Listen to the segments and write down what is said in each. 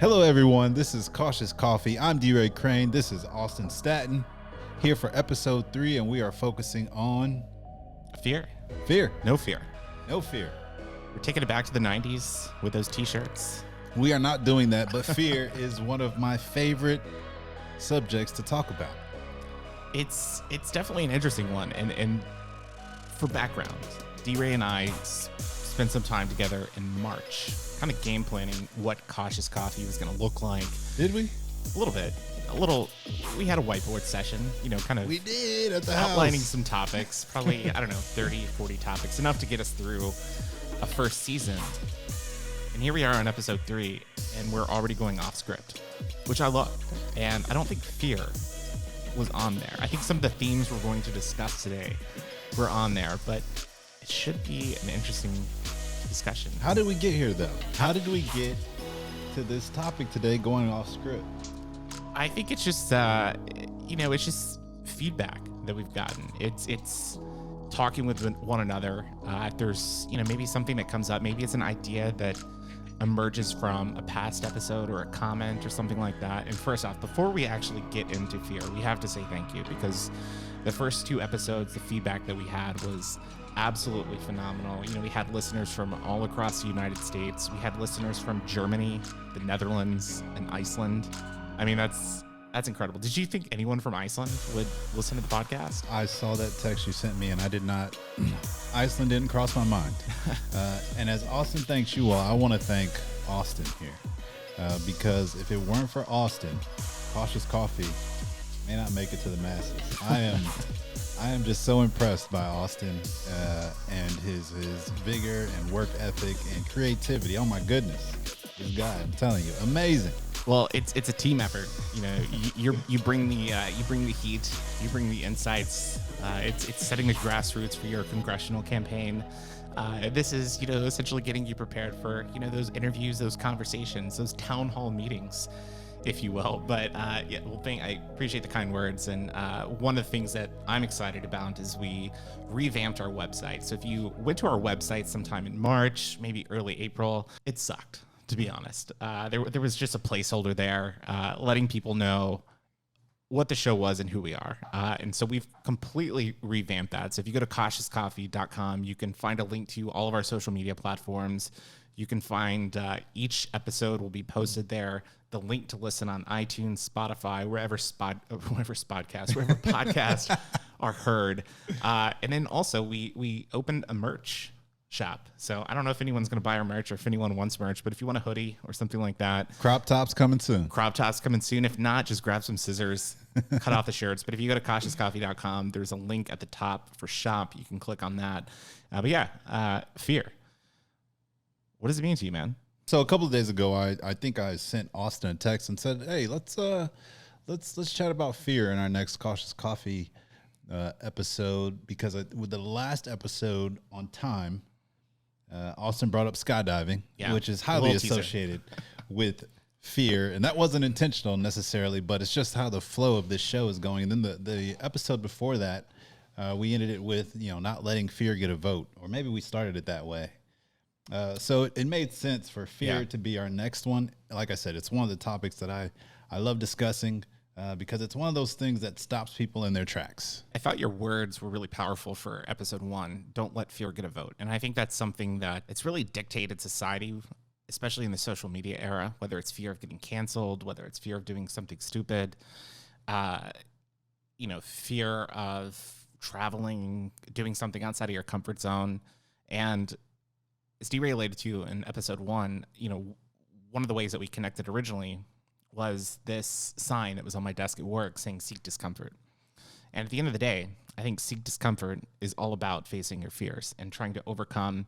Hello, everyone. This is Cautious Coffee. I'm DeRae Crane. This is Austin Staton here for episode 3, and we are focusing on Fear. fear. No fear. No fear. We're taking it back to the 90s with those t-shirts. We are not doing that, but fear is one of my favorite subjects to talk about. It's definitely an interesting one. And for background, DeRae and I spent some time together in March, kind of game planning what Cautious Coffee was going to look like. Did we? A little bit. We had a whiteboard session, kind of We did at the outlining house. some topics, probably, 30, 40 topics, enough to get us through a first season. And here we are on episode 3, and we're already going off script, which I love. And I don't think fear was on there. I think some of the themes we're going to discuss today were on there, but it should be an interesting discussion. How did we get here, though? How did we get to this topic today going off script? I think it's just, it's just feedback that we've gotten. It's talking with one another. If there's, maybe something that comes up, maybe it's an idea that emerges from a past episode or a comment or something like that. And first off, before we actually get into fear, we have to say thank you, because the first 2 episodes, the feedback that we had was absolutely phenomenal. We had listeners from all across the United States. We had listeners from Germany, the Netherlands, and Iceland. I mean, that's incredible. Did you think anyone from Iceland would listen to the podcast? I saw that text you sent me, and I did not. Iceland didn't cross my mind. And as Austin thanks you all, I want to thank Austin here, because if it weren't for Austin, Cautious Coffee may not make it to the masses. I am just so impressed by Austin and his vigor and work ethic and creativity. Oh my goodness, this guy! I'm telling you, amazing. Well, it's a team effort. You bring the heat, you bring the insights. It's setting the grassroots for your congressional campaign. This is essentially getting you prepared for those interviews, those conversations, those town hall meetings, if you will. But I appreciate the kind words. And one of the things that I'm excited about is we revamped our website. So if you went to our website sometime in March, maybe early April, it sucked, to be honest. There was just a placeholder there, letting people know what the show was and who we are. And so we've completely revamped that. So if you go to cautiouscoffee.com, you can find a link to all of our social media platforms. You can find each episode will be posted there. The link to listen on iTunes, Spotify, wherever podcasts are heard. And then also we opened a merch shop. So I don't know if anyone's going to buy our merch or if anyone wants merch, but if you want a hoodie or something like that. Crop tops coming soon. If not, just grab some scissors, cut off the shirts. But if you go to cautiouscoffee.com, there's a link at the top for shop. You can click on that. Fear. What does it mean to you, man? So a couple of days ago, I think I sent Austin a text and said, "Hey, let's chat about fear in our next Cautious Coffee episode," because with the last episode on time, Austin brought up skydiving, which is highly associated with fear, and that wasn't intentional necessarily, but it's just how the flow of this show is going. And then the episode before that, we ended it with not letting fear get a vote, or maybe we started it that way. So it made sense for fear to be our next one. Like I said, it's one of the topics that I love discussing because it's one of those things that stops people in their tracks. I thought your words were really powerful for episode 1. Don't let fear get a vote. And I think that's something that it's really dictated society, especially in the social media era, whether it's fear of getting canceled, whether it's fear of doing something stupid, fear of traveling, doing something outside of your comfort zone. And as DeRae related to in episode 1, one of the ways that we connected originally was this sign that was on my desk at work saying "Seek discomfort." And at the end of the day, I think seek discomfort is all about facing your fears and trying to overcome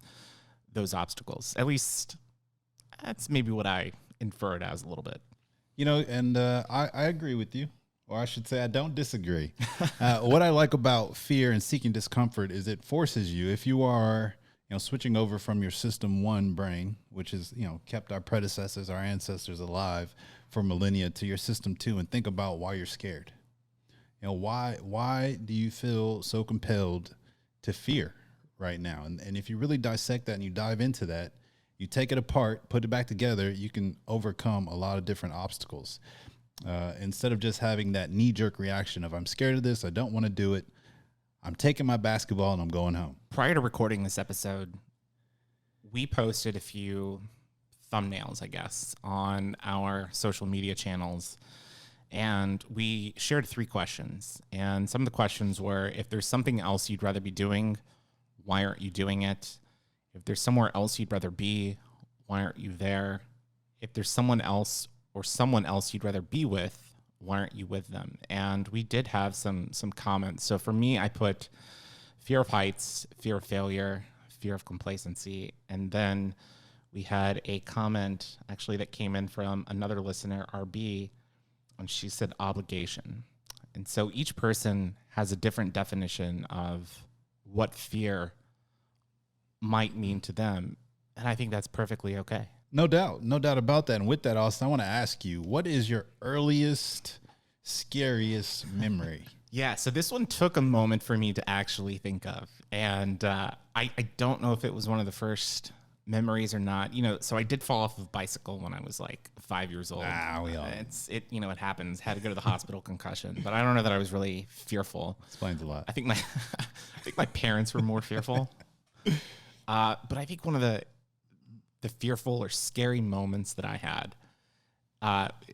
those obstacles. At least that's maybe what I infer it as a little bit. And I agree with you, or I should say I don't disagree. What I like about fear and seeking discomfort is it forces you, if you are switching over from your system 1 brain, which is, kept our predecessors, our ancestors alive for millennia, to your system 2, and think about why you're scared. Why do you feel so compelled to fear right now? And if you really dissect that and you dive into that, you take it apart, put it back together, you can overcome a lot of different obstacles. Instead of just having that knee-jerk reaction of, I'm scared of this, I don't want to do it, I'm taking my basketball and I'm going home. Prior to recording this episode, we posted a few thumbnails, I guess, on our social media channels. And we shared 3 questions. And some of the questions were, if there's something else you'd rather be doing, why aren't you doing it? If there's somewhere else you'd rather be, why aren't you there? If there's someone else or someone else you'd rather be with, why aren't you with them? And we did have some comments. So for me, I put fear of heights, fear of failure, fear of complacency. And then we had a comment actually that came in from another listener, RB, and she said obligation. And so each person has a different definition of what fear might mean to them. And I think that's perfectly okay. No doubt about that. And with that, Austin, I want to ask you, what is your earliest, scariest memory? Yeah, so this one took a moment for me to actually think of. And I don't know if it was one of the first memories or not. So I did fall off of a bicycle when I was like 5 years old. We all. It happens. Had to go to the hospital, concussion. But I don't know that I was really fearful. Explains a lot. I think my parents were more fearful. But I think one of the fearful or scary moments that I had,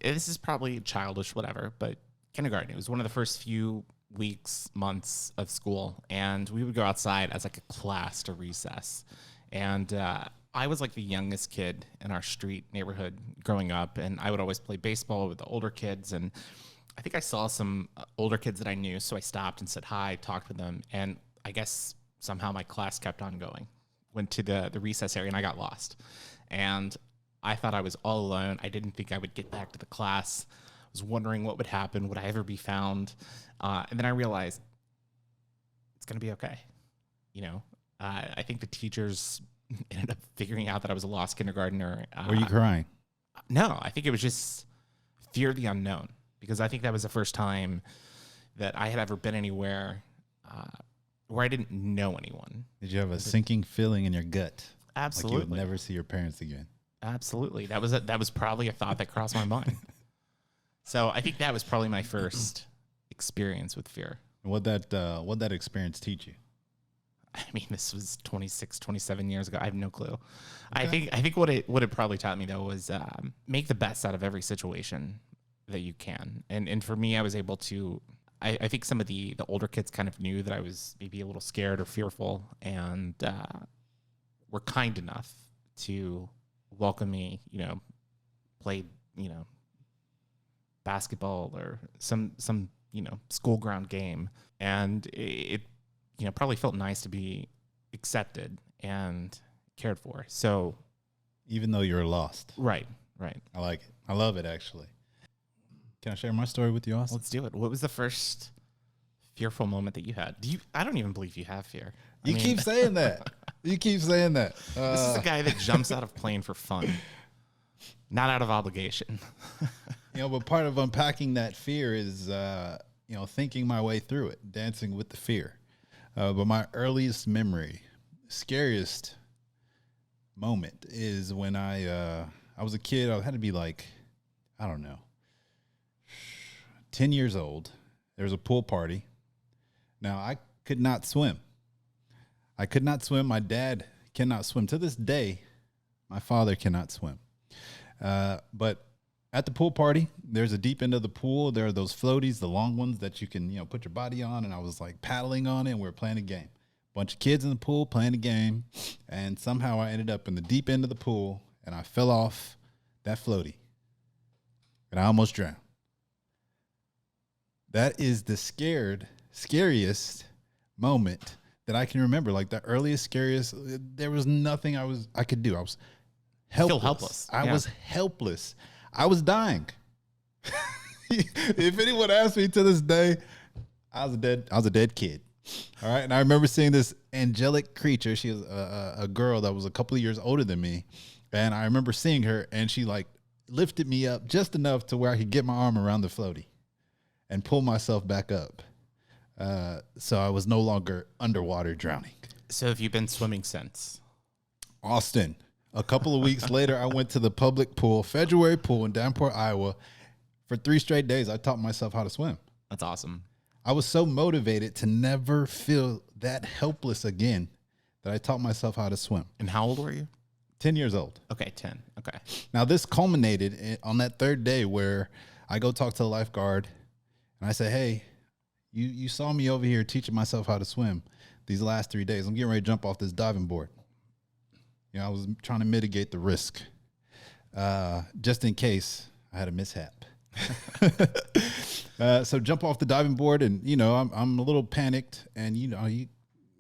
this is probably childish, whatever, but kindergarten. It was one of the first few weeks, months of school, and we would go outside as like a class to recess. And I was like the youngest kid in our street neighborhood growing up, and I would always play baseball with the older kids. And I think I saw some older kids that I knew, so I stopped and said hi, talked with them, and I guess somehow my class kept on going. Went to the recess area, and I got lost. And I thought I was all alone. I didn't think I would get back to the class. I was wondering what would happen. Would I ever be found? And then I realized it's going to be okay. I think the teachers ended up figuring out that I was a lost kindergartner. Were you crying? No, I think it was just fear of the unknown, because I think that was the first time that I had ever been anywhere where I didn't know anyone. Did you have a sinking feeling in your gut? Absolutely. Like you would never see your parents again? Absolutely. That was probably a thought that crossed my mind. So I think that was probably my first experience with fear. What that experience teach you? I mean, this was 26, 27 years ago. I have no clue. Okay. I think what it probably taught me, though, was make the best out of every situation that you can. And for me, I was able to, I think some of the older kids kind of knew that I was maybe a little scared or fearful, and were kind enough to welcome me, play, basketball or some school ground game. And it probably felt nice to be accepted and cared for. So even though you're lost. Right. I like it. I love it, actually. Can I share my story with you, Austin? Let's do it. What was the first fearful moment that you had? I don't even believe you have fear. You keep saying that. This is a guy that jumps out of plane for fun, not out of obligation. But part of unpacking that fear is, thinking my way through it, dancing with the fear. But my earliest memory, scariest moment is when I was a kid. I had to be like, I don't know, 10 years old. There was a pool party. Now, I could not swim. My dad cannot swim. To this day, my father cannot swim. But at the pool party, there's a deep end of the pool. There are those floaties, the long ones that you can, put your body on. And I was like paddling on it, and we were playing a game. Bunch of kids in the pool playing a game. And somehow I ended up in the deep end of the pool, and I fell off that floaty. And I almost drowned. That is the scariest moment that I can remember. Like the earliest, scariest, there was nothing I could do. I was helpless. Feel helpless. I was helpless. I was dying. If anyone asked me to this day, I was a dead kid. All right. And I remember seeing this angelic creature. She was a girl that was a couple of years older than me. And I remember seeing her, and she like lifted me up just enough to where I could get my arm around the floaty and pull myself back up. So I was no longer underwater drowning. So have you been swimming since? Austin, A couple of weeks later, I went to the public pool, February pool in Davenport, Iowa. For 3 straight days, I taught myself how to swim. That's awesome. I was so motivated to never feel that helpless again that I taught myself how to swim. And how old were you? 10 years old. Okay, 10. Okay. Now, this culminated on that 3rd day where I go talk to the lifeguard and I say, hey, you saw me over here teaching myself how to swim these last 3 days. I'm getting ready to jump off this diving board. You know, I was trying to mitigate the risk just in case I had a mishap. So jump off the diving board and, you know, I'm a little panicked and, you know, you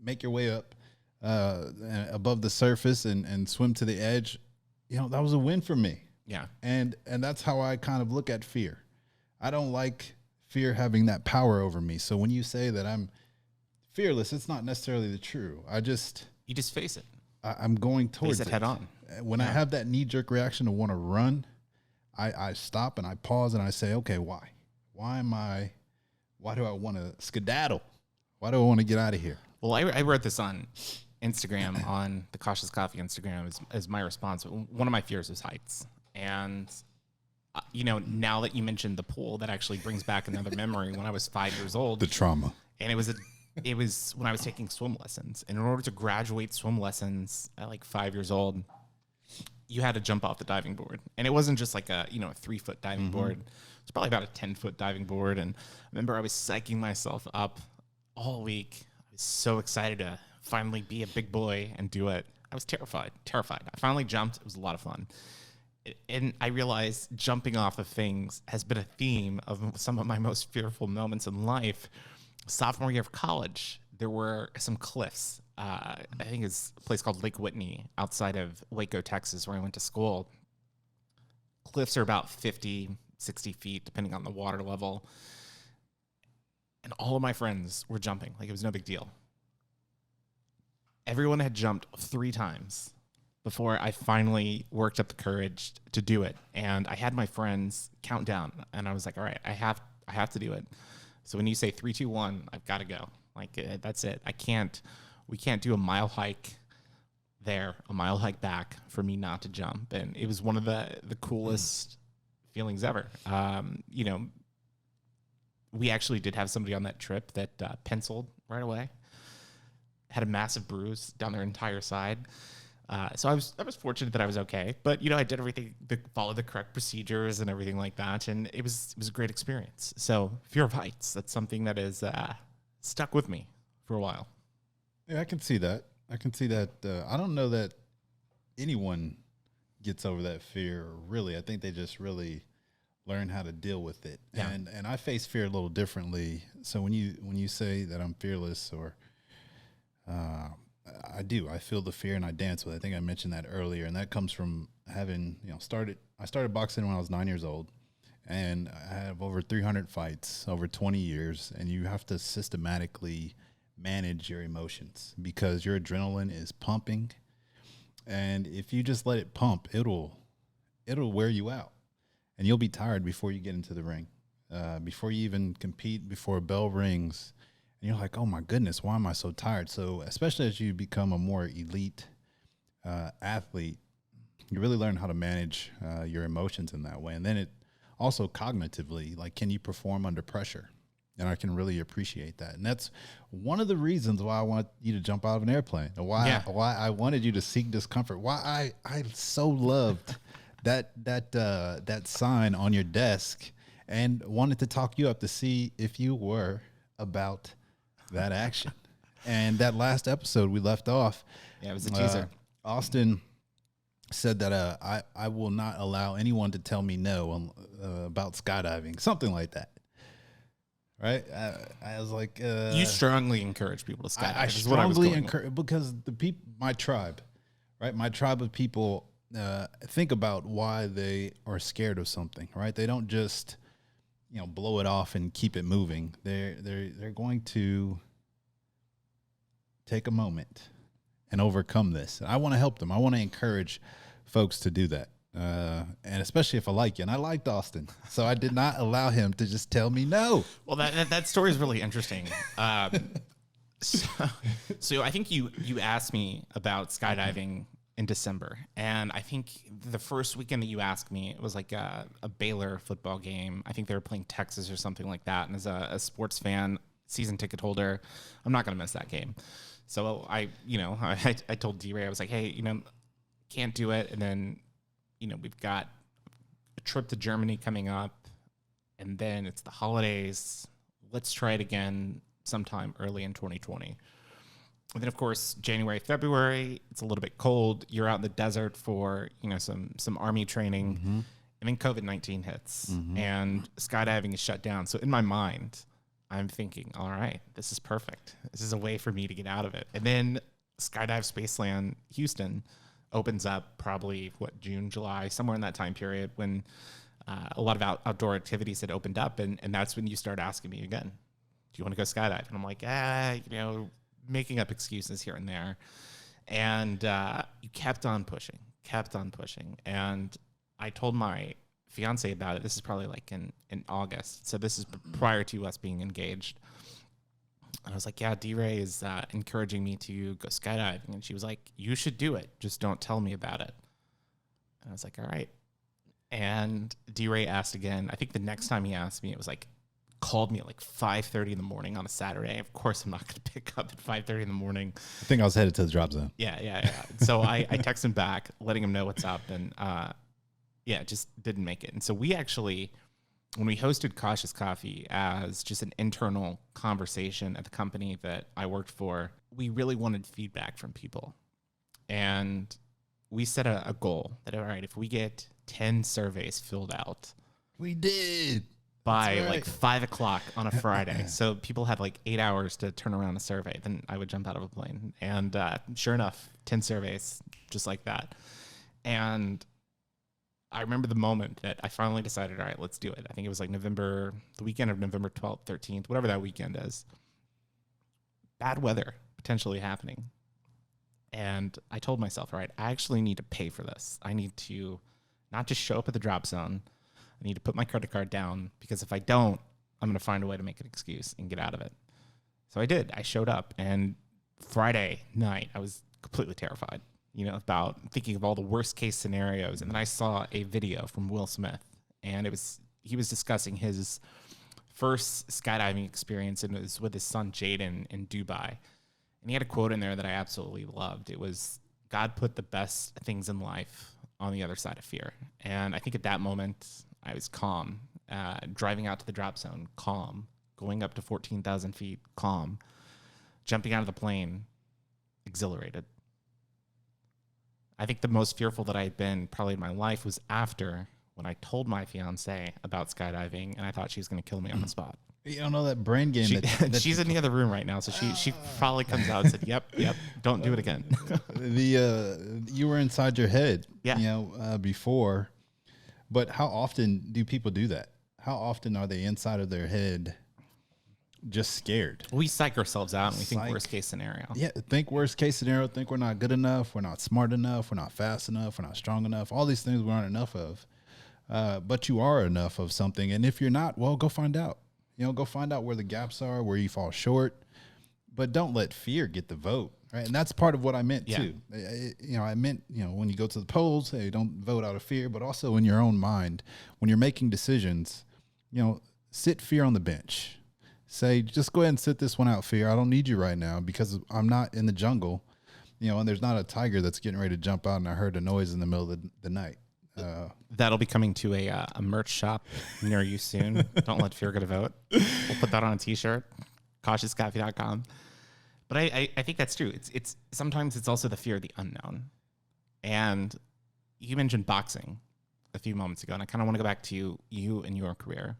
make your way up above the surface and swim to the edge. You know, that was a win for me. Yeah. And that's how I kind of look at fear. I don't like fear having that power over me. So when you say that I'm fearless, it's not necessarily the true. You just face it. I'm going towards Face it head on. When I have that knee-jerk reaction to want to run, I stop and I pause and I say, okay, why? Why do I want to skedaddle? Why do I want to get out of here? Well, I wrote this on Instagram, on the Cautious Coffee Instagram as my response. One of my fears is heights. And, you know, now that you mentioned the pool, that actually brings back another memory when I was 5 years old. The trauma. And it was when I was taking swim lessons. And in order to graduate swim lessons at like 5 years old, you had to jump off the diving board. And it wasn't just like a 3-foot diving board. It's probably about a 10-foot diving board. And I remember I was psyching myself up all week. I was so excited to finally be a big boy and do it. I was terrified. I finally jumped. It was a lot of fun. And I realized jumping off of things has been a theme of some of my most fearful moments in life. Sophomore year of college, there were some cliffs. I think it's a place called Lake Whitney outside of Waco, Texas, where I went to school. Cliffs are about 50, 60 feet, depending on the water level. And all of my friends were jumping like it was no big deal. Everyone had jumped 3 times before I finally worked up the courage to do it. And I had my friends count down, and I was like, all right, I have to do it. So when you say 3, 2, 1, I've got to go. Like, that's it. We can't do a mile hike there, a mile hike back for me not to jump. And it was one of the coolest feelings ever. You know, we actually did have somebody on that trip that penciled right away, had a massive bruise down their entire side. So I was fortunate that I was okay, but you know, I did everything, followed the correct procedures and everything like that, and it was a great experience. So fear of heights, that's something that is stuck with me for a while. Yeah, I can see that. I don't know that anyone gets over that fear, really. I think they just really learn how to deal with it. Yeah. And I face fear a little differently. So when you say that I'm fearless, or I do. I feel the fear and I dance with it. I think I mentioned that earlier, and that comes from having, I started boxing when I was 9 years old, and I have over 300 fights over 20 years, and you have to systematically manage your emotions because your adrenaline is pumping, and if you just let it pump, it'll wear you out, and you'll be tired before you get into the ring, before you even compete, before a bell rings. And you're like, oh my goodness, why am I so tired? So especially as you become a more elite athlete, you really learn how to manage your emotions in that way. And then it also cognitively, like, can you perform under pressure? And I can really appreciate that. And that's one of the reasons why I want you to jump out of an airplane, and why I wanted you to seek discomfort. Why I so loved that sign on your desk, and wanted to talk you up to see if you were about that action. And that last episode we left off. Yeah, it was a teaser. Austin said that I will not allow anyone to tell me no about skydiving, something like that. Right? I was like, you strongly encourage people to skydive. I strongly encourage, because my tribe, right? My tribe of people think about why they are scared of something, right? They don't just blow it off and keep it moving. They're going to take a moment and overcome this. And I want to help them. I want to encourage folks to do that. And especially if I like you. And I liked Austin, so I did not allow him to just tell me no. Well, that story is really interesting. So I think you asked me about skydiving in December. And I think the first weekend that you asked me, it was like a Baylor football game. I think they were playing Texas or something like that. And as a sports fan, season ticket holder, I'm not going to miss that game. So I told DeRae, I was like, hey, can't do it. And then, we've got a trip to Germany coming up, and then it's the holidays. Let's try it again sometime early in 2020. And then, of course, January, February, it's a little bit cold. You're out in the desert for, some Army training. Mm-hmm. And then COVID-19 hits, and skydiving is shut down. So in my mind, I'm thinking, all right, this is perfect. This is a way for me to get out of it. And then Skydive Spaceland Houston opens up probably, June, July, somewhere in that time period when a lot of outdoor activities had opened up. And that's when you start asking me again, do you want to go skydive? And I'm like, making up excuses here and there. And you kept on pushing. And I told my fiance about it. This is probably like in August. So this is prior to us being engaged. And I was like, yeah, DeRae is encouraging me to go skydiving. And she was like, you should do it. Just don't tell me about it. And I was like, all right. And DeRae asked again. I think the next time he asked me, it was like, called me at like 5:30 in the morning on a Saturday. Of course, I'm not going to pick up at 5:30 in the morning. I think I was headed to the drop zone. Yeah. So I texted him back, letting him know what's up. And just didn't make it. And so we actually, when we hosted Cautious Coffee as just an internal conversation at the company that I worked for, we really wanted feedback from people. And we set a goal that, all right, if we get 10 surveys filled out. We did. By like 5 o'clock on a Friday. So people had like 8 hours to turn around a survey. Then I would jump out of a plane. And sure enough, 10 surveys, just like that. And I remember the moment that I finally decided, all right, let's do it. I think it was like the weekend of November 12th, 13th, whatever that weekend is. Bad weather potentially happening. And I told myself, all right, I actually need to pay for this. I need to not just show up at the drop zone. I need to put my credit card down, because if I don't, I'm going to find a way to make an excuse and get out of it. So I did. I showed up, and Friday night, I was completely terrified, about thinking of all the worst case scenarios. And then I saw a video from Will Smith, and he was discussing his first skydiving experience, and it was with his son Jaden in Dubai. And he had a quote in there that I absolutely loved. It was, God put the best things in life on the other side of fear. And I think at that moment, I was calm, driving out to the drop zone, calm, going up to 14,000 feet, calm, jumping out of the plane, exhilarated. I think the most fearful that I had been probably in my life was after, when I told my fiance about skydiving, and I thought she was going to kill me on the spot. You don't know that brain game. She's in the other room right now, so she probably comes out and said, "Yep, don't do it again." You were inside your head, yeah. Before. But how often do people do that? How often are they inside of their head just scared? We psych ourselves out and we think worst case scenario. Yeah, think worst case scenario, think we're not good enough, we're not smart enough, we're not fast enough, we're not strong enough. All these things we aren't enough of. But you are enough of something. And if you're not, well, go find out. Go find out where the gaps are, where you fall short. But don't let fear get the vote. Right. And that's part of what I meant, too. I meant, when you go to the polls, hey, don't vote out of fear, but also in your own mind, when you're making decisions, sit fear on the bench. Say, just go ahead and sit this one out, fear. I don't need you right now because I'm not in the jungle, and there's not a tiger that's getting ready to jump out and I heard a noise in the middle of the night. That'll be coming to a merch shop near you soon. Don't let fear get a vote. We'll put that on a t-shirt, cautiouscoffee.com. But I think that's true. It's sometimes it's also the fear of the unknown. And you mentioned boxing a few moments ago, and I kind of want to go back to you and your career.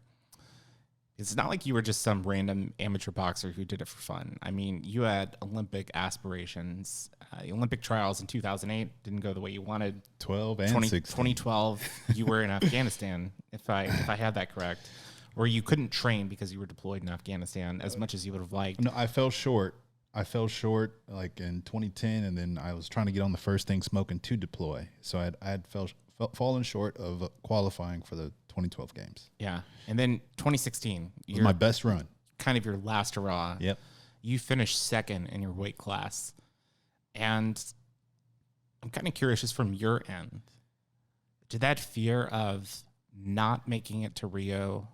It's not like you were just some random amateur boxer who did it for fun. I mean, you had Olympic aspirations. The Olympic trials in 2008 didn't go the way you wanted. 12 and 16. 2012, you were in Afghanistan, if I had that correct. Or you couldn't train because you were deployed in Afghanistan as much as you would have liked. No, I fell short like in 2010, and then I was trying to get on the first thing smoking to deploy. So I had fallen short of qualifying for the 2012 games. Yeah. And then 2016. It was my best run. Kind of your last hurrah. Yep. You finished second in your weight class. And I'm kind of curious, just from your end, did that fear of not making it to Rio,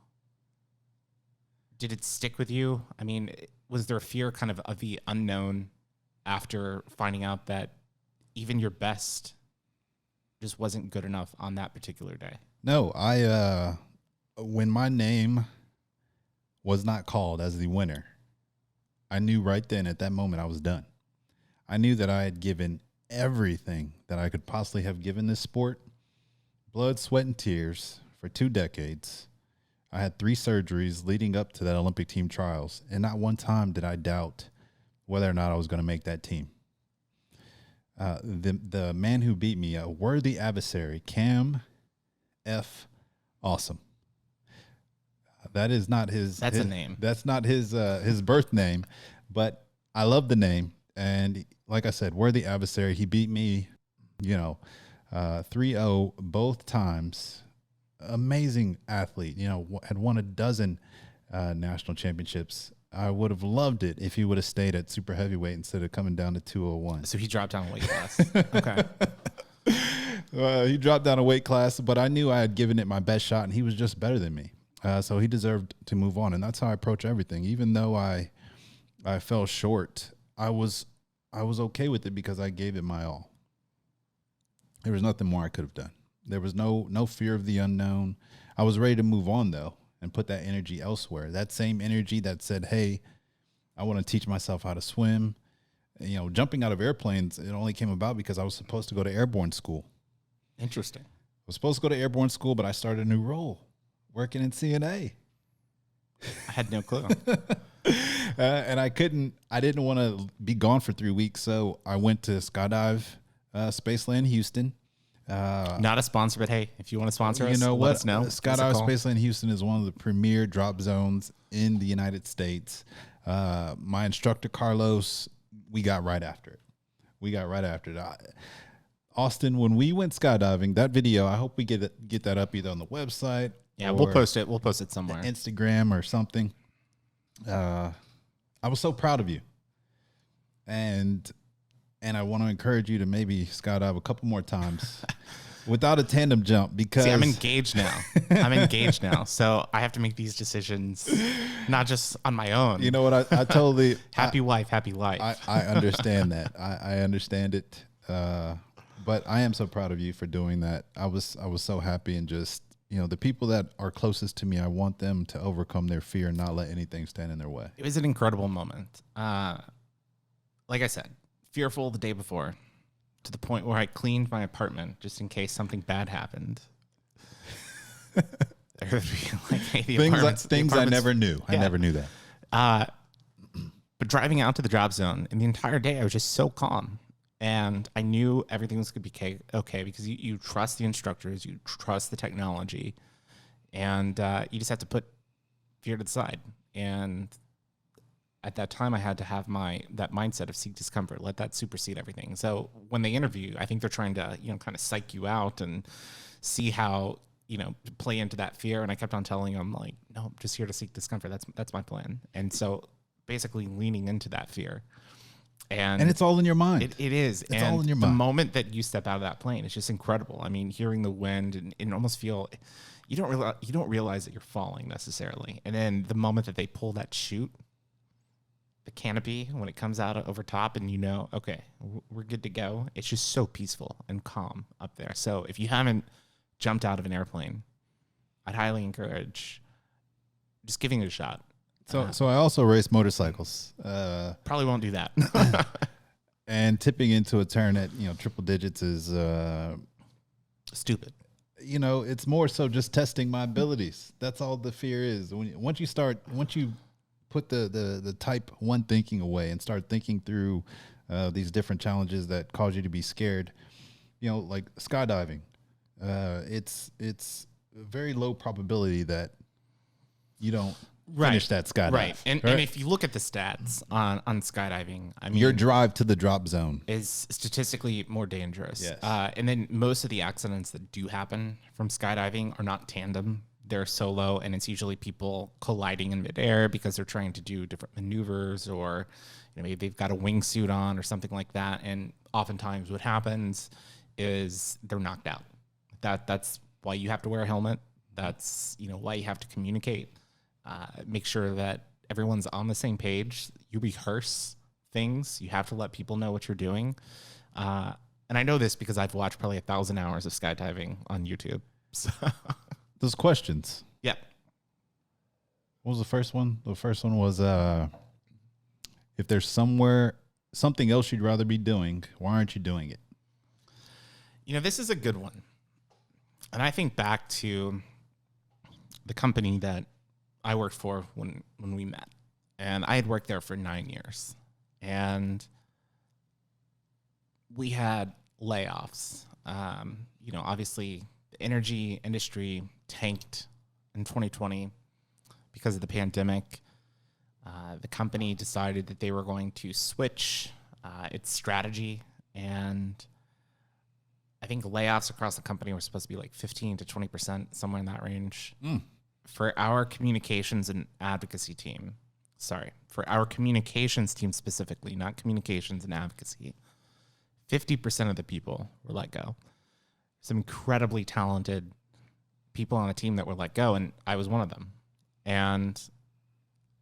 did it stick with you? I mean, was there a fear kind of the unknown after finding out that even your best just wasn't good enough on that particular day? No, when my name was not called as the winner, I knew right then at that moment I was done. I knew that I had given everything that I could possibly have given this sport, blood, sweat, and tears for 2 decades. I had 3 surgeries leading up to that Olympic team trials, and not one time did I doubt whether or not I was going to make that team. The man who beat me, a worthy adversary, Cam F. Awesome. That is not his. That's a name. That's not his birth name, but I love the name. And like I said, worthy adversary. He beat me, 3-0 both times. Amazing athlete. Had won a dozen national championships. I would have loved it if he would have stayed at super heavyweight instead of coming down to 201. So he dropped down a weight class. Okay. He dropped down a weight class, but I knew I had given it my best shot, and he was just better than me. So he deserved to move on, and that's how I approach everything. Even though I fell short, I was okay with it because I gave it my all. There was nothing more I could have done. There was no fear of the unknown. I was ready to move on, though, and put that energy elsewhere. That same energy that said, hey, I want to teach myself how to swim. Jumping out of airplanes, it only came about because I was supposed to go to airborne school. Interesting. I was supposed to go to airborne school, but I started a new role, working in CNA. I had no clue. And I didn't want to be gone for 3 weeks, so I went to Skydive Spaceland Houston. Not a sponsor, but hey, if you want to sponsor us, let us know. Skydive Spaceland Houston is one of the premier drop zones in the United States. My instructor, Carlos, we got right after it. Austin, when we went skydiving, that video, I hope we get that up either on the website. Yeah, we'll post it. We'll post it somewhere. Instagram or something. I was so proud of you. And I want to encourage you to maybe skydive a couple more times without a tandem jump because... See, I'm engaged now. So I have to make these decisions, not just on my own. You know what? I totally... happy wife, happy life. I understand that. I understand it. But I am so proud of you for doing that. I was so happy, and just, the people that are closest to me, I want them to overcome their fear and not let anything stand in their way. It was an incredible moment. Like I said, fearful the day before, to the point where I cleaned my apartment just in case something bad happened. Things I never knew. Yeah. I never knew that. But driving out to the drop zone, and the entire day I was just so calm. And I knew everything was going to be okay because you trust the instructors, you trust the technology, and you just have to put fear to the side. And at that time, I had to have that mindset of seek discomfort, let that supersede everything. So when they interview, I think they're trying to kind of psych you out and see how play into that fear. And I kept on telling them, like, no, I'm just here to seek discomfort. That's my plan. And so basically leaning into that fear. And it's all in your mind. It is. It's all in your mind. The moment that you step out of that plane, it's just incredible. I mean, hearing the wind and almost feel, you don't realize that you're falling necessarily. And then the moment that they pull that chute, the canopy, when it comes out over top and okay, we're good to go. It's just so peaceful and calm up there. So if you haven't jumped out of an airplane, I'd highly encourage just giving it a shot. So I also race motorcycles. Probably won't do that. And tipping into a turn at triple digits is stupid. It's more so just testing my abilities. That's all the fear is. Once you put the type 1 thinking away and start thinking through these different challenges that cause you to be scared, like skydiving, it's a very low probability that you don't finish that skydive. Right. And if you look at the stats on skydiving, I mean, your drive to the drop zone is statistically more dangerous. Yes. And then most of the accidents that do happen from skydiving are not tandem. They're solo, and it's usually people colliding in midair because they're trying to do different maneuvers, or maybe they've got a wingsuit on or something like that. And oftentimes what happens is they're knocked out. That's why you have to wear a helmet. That's, why you have to communicate. Make sure that everyone's on the same page. You rehearse things. You have to let people know what you're doing. And I know this because I've watched probably 1,000 hours of skydiving on YouTube. So Those questions. Yeah. What was the first one? The first one was if there's something else you'd rather be doing, why aren't you doing it? This is a good one. And I think back to the company that I worked for when we met. And I had worked there for 9 years. And we had layoffs. Obviously, the energy industry tanked in 2020 because of the pandemic. The company decided that they were going to switch its strategy, and I think layoffs across the company were supposed to be like 15 to 20%, somewhere in that range. For our communications and advocacy team, for our communications team specifically, not communications and advocacy, 50% of the people were let go. Some incredibly talented people on the team that were let go, and I was one of them. And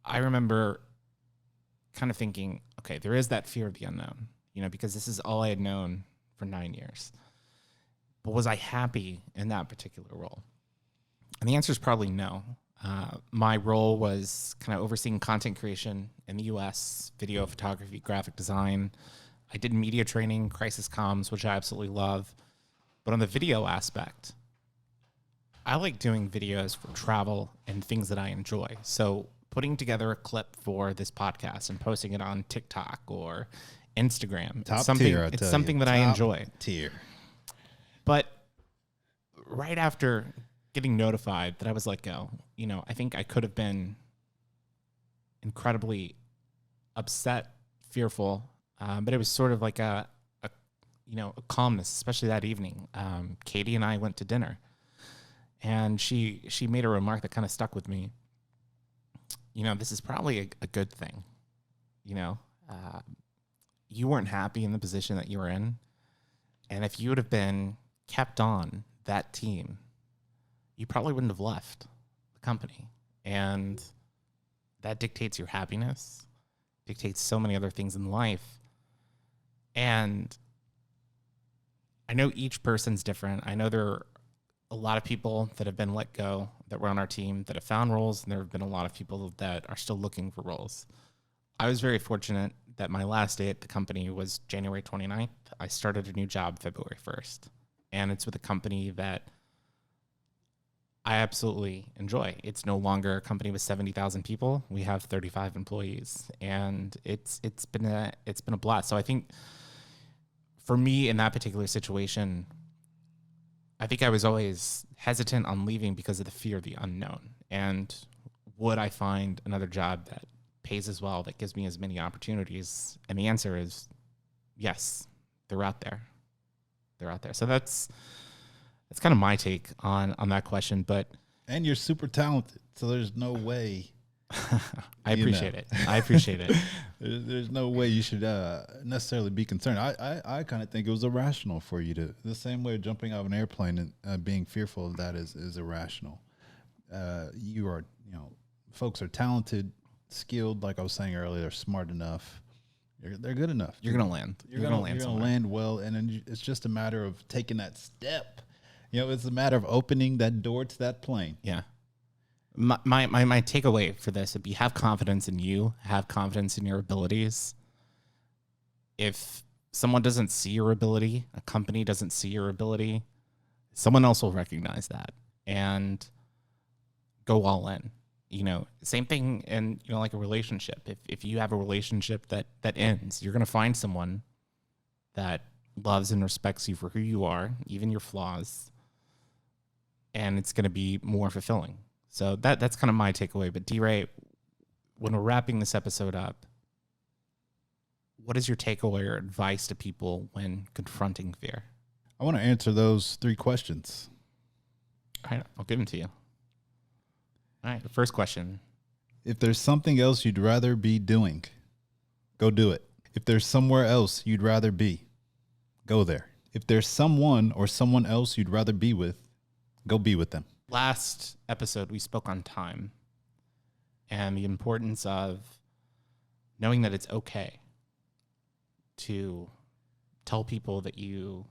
I remember kind of thinking, okay, there is that fear of the unknown, because this is all I had known for 9 years. But was I happy in that particular role? And the answer is probably no. My role was kind of overseeing content creation in the U.S., video, photography, graphic design. I did media training, crisis comms, which I absolutely love. But on the video aspect, I like doing videos for travel and things that I enjoy. So putting together a clip for this podcast and posting it on TikTok or Instagram, it's something that I enjoy. Tier. But right after getting notified that I was let go, I think I could have been incredibly upset, fearful, but it was sort of like a calmness, especially that evening. Katie and I went to dinner, and she made a remark that kind of stuck with me. This is probably a good thing. You weren't happy in the position that you were in, and if you would have been kept on that team, you probably wouldn't have left the company. And that dictates your happiness, dictates so many other things in life. And I know each person's different. I know there are a lot of people that have been let go that were on our team that have found roles, and there have been a lot of people that are still looking for roles. I was very fortunate that my last day at the company was January 29th. I started a new job February 1st, and it's with a company that I absolutely enjoy. It's no longer a company with 70,000 people. We have 35 employees, and it's been a blast. So I think for me in that particular situation, I think I was always hesitant on leaving because of the fear of the unknown. And would I find another job that pays as well, that gives me as many opportunities? And the answer is yes, they're out there. They're out there. So that's kind of my take on that question. And you're super talented, so there's no way. I appreciate it. I appreciate it. There's no way you should necessarily be concerned. I kind of think it was irrational for you to, the same way jumping out of an airplane and being fearful of that is irrational. You are, folks are talented, skilled, like I was saying earlier, they're smart enough. They're good enough. You're going to land. You're going to land well, and then it's just a matter of taking that step. It's a matter of opening that door to that plane. Yeah. My takeaway for this would be have confidence in you, have confidence in your abilities. If someone doesn't see your ability, a company doesn't see your ability, someone else will recognize that and go all in. Same thing in, like a relationship. If you have a relationship that ends, you're going to find someone that loves and respects you for who you are, even your flaws, and it's going to be more fulfilling. So that's kind of my takeaway. But DeRae, when we're wrapping this episode up, what is your takeaway or advice to people when confronting fear? I want to answer those 3 questions. All right, I'll give them to you. All right, the first question. If there's something else you'd rather be doing, go do it. If there's somewhere else you'd rather be, go there. If there's someone or someone else you'd rather be with, go be with them. Last episode, we spoke on time and the importance of knowing that it's okay to tell people that you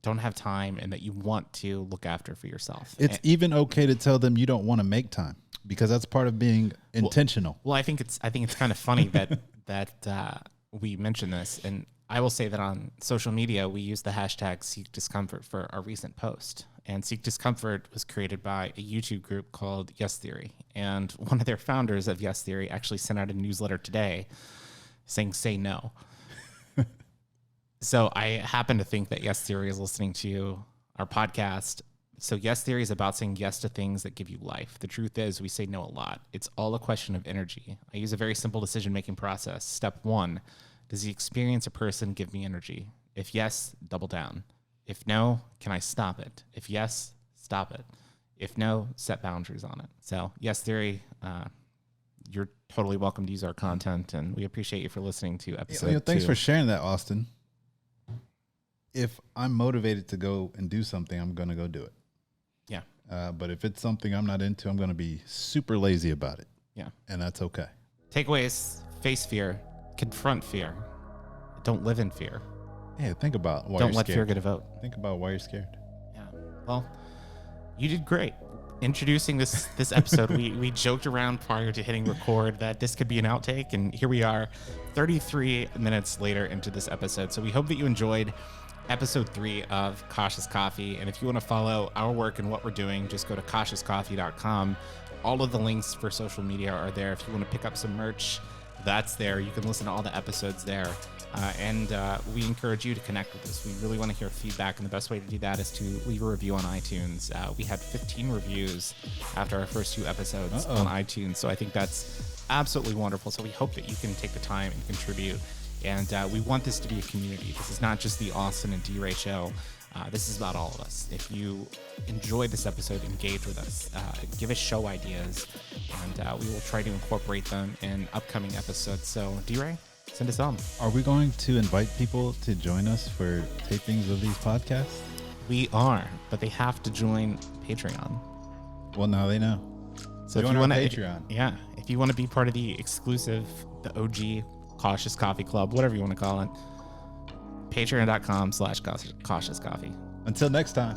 don't have time and that you want to look after for yourself. It's even okay to tell them you don't want to make time, because that's part of being intentional. Well, I think it's kind of funny that we mentioned this, and I will say that on social media we use the hashtag Seek Discomfort for our recent post. And Seek Discomfort was created by a YouTube group called Yes Theory, and one of their founders of Yes Theory actually sent out a newsletter today saying "Say no." So I happen to think that Yes Theory is listening to our podcast. So Yes Theory is about saying yes to things that give you life. The truth is we say no a lot. It's all a question of energy. I use a very simple decision-making process. Step 1, does the experience or person give me energy? If yes, double down. If no, can I stop it? If yes, stop it. If no, set boundaries on it. So Yes Theory, you're totally welcome to use our content, and we appreciate you for listening to episode 2. Thanks for sharing that, Austin. If I'm motivated to go and do something, I'm going to go do it. Yeah. But if it's something I'm not into, I'm going to be super lazy about it. Yeah. And that's okay. Takeaways: face fear, confront fear, don't live in fear. Yeah, think about why Don't you're let scared. fear get a vote. Think about why you're scared. Yeah. Well, you did great. Introducing this episode, we joked around prior to hitting record that this could be an outtake, and here we are 33 minutes later into this episode. So we hope that you enjoyed episode 3 of Cautious Coffee. And if you want to follow our work and what we're doing, just go to cautiouscoffee.com. All of the links for social media are there. If you want to pick up some merch, that's there. You can listen to all the episodes there. And we encourage you to connect with us. We really want to hear feedback, and the best way to do that is to leave a review on iTunes. We had 15 reviews after our first 2 episodes on iTunes, so I think that's absolutely wonderful. So we hope that you can take the time and contribute. And we want this to be a community. This is not just the Austin and DeRae show. This is about all of us. If you enjoyed this episode, engage with us. Give us show ideas, and we will try to incorporate them in upcoming episodes. So, DeRae, send us on. Are we going to invite people to join us for tapings of these podcasts? We are, but they have to join Patreon. Well, now they know. So join if you our want to, Patreon. if you want to be part of the exclusive, the OG Cautious Coffee Club, whatever you want to call it, patreon.com/cautious coffee. Until next time.